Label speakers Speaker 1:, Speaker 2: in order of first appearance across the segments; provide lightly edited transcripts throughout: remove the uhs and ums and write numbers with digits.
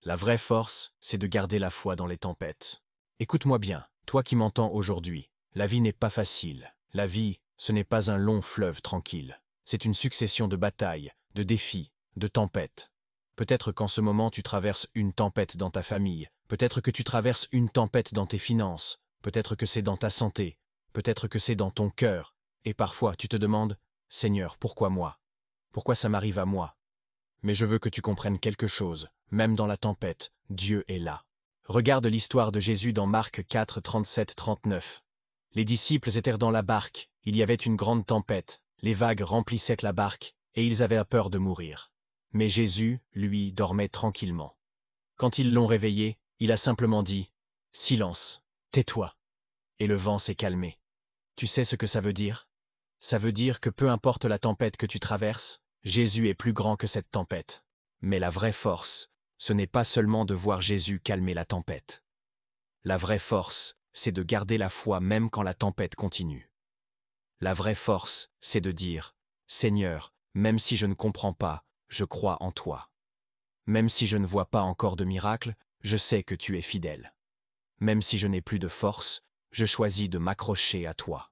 Speaker 1: La vraie force, c'est de garder la foi dans les tempêtes. Écoute-moi bien, toi qui m'entends aujourd'hui. La vie n'est pas facile. La vie, ce n'est pas un long fleuve tranquille. C'est une succession de batailles, de défis, de tempêtes. Peut-être qu'en ce moment tu traverses une tempête dans ta famille, peut-être que tu traverses une tempête dans tes finances, peut-être que c'est dans ta santé, peut-être que c'est dans ton cœur, et parfois tu te demandes « Seigneur, pourquoi moi? Pourquoi ça m'arrive à moi ?» Mais je veux que tu comprennes quelque chose, même dans la tempête, Dieu est là. Regarde l'histoire de Jésus dans Marc 4, 37-39. Les disciples étaient dans la barque, il y avait une grande tempête, les vagues remplissaient la barque, et ils avaient peur de mourir. Mais Jésus, lui, dormait tranquillement. Quand ils l'ont réveillé, il a simplement dit « Silence, tais-toi » et le vent s'est calmé. Tu sais ce que ça veut dire? Ça veut dire que peu importe la tempête que tu traverses, Jésus est plus grand que cette tempête. Mais la vraie force, ce n'est pas seulement de voir Jésus calmer la tempête. La vraie force, c'est de garder la foi même quand la tempête continue. La vraie force, c'est de dire « Seigneur, même si je ne comprends pas, je crois en toi. Même si je ne vois pas encore de miracle, je sais que tu es fidèle. Même si je n'ai plus de force, je choisis de m'accrocher à toi. »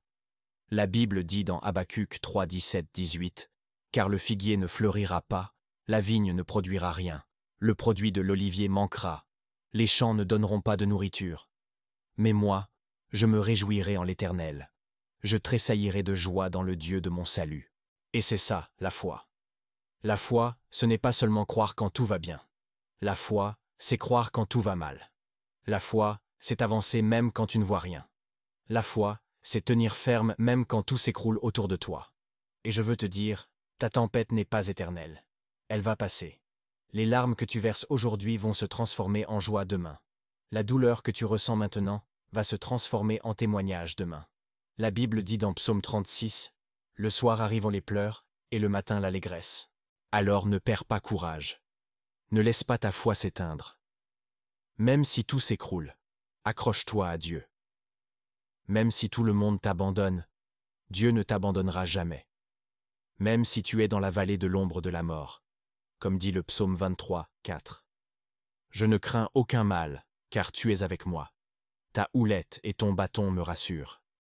Speaker 1: La Bible dit dans Habacuc 3, 17-18 « Car le figuier ne fleurira pas, la vigne ne produira rien, le produit de l'olivier manquera, les champs ne donneront pas de nourriture. Mais moi, je me réjouirai en l'Éternel. Je tressaillirai de joie dans le Dieu de mon salut. » Et c'est ça, la foi. La foi, ce n'est pas seulement croire quand tout va bien. La foi, c'est croire quand tout va mal. La foi, c'est avancer même quand tu ne vois rien. La foi, c'est tenir ferme même quand tout s'écroule autour de toi. Et je veux te dire, ta tempête n'est pas éternelle. Elle va passer. Les larmes que tu verses aujourd'hui vont se transformer en joie demain. La douleur que tu ressens maintenant va se transformer en témoignage demain. La Bible dit dans Psaume 36, « Le soir arrivent les pleurs, et le matin l'allégresse. » Alors ne perds pas courage. Ne laisse pas ta foi s'éteindre. Même si tout s'écroule, accroche-toi à Dieu. Même si tout le monde t'abandonne, Dieu ne t'abandonnera jamais. Même si tu es dans la vallée de l'ombre de la mort, comme dit le psaume 23, 4. Je ne crains aucun mal, car tu es avec moi. Ta houlette et ton bâton me rassurent.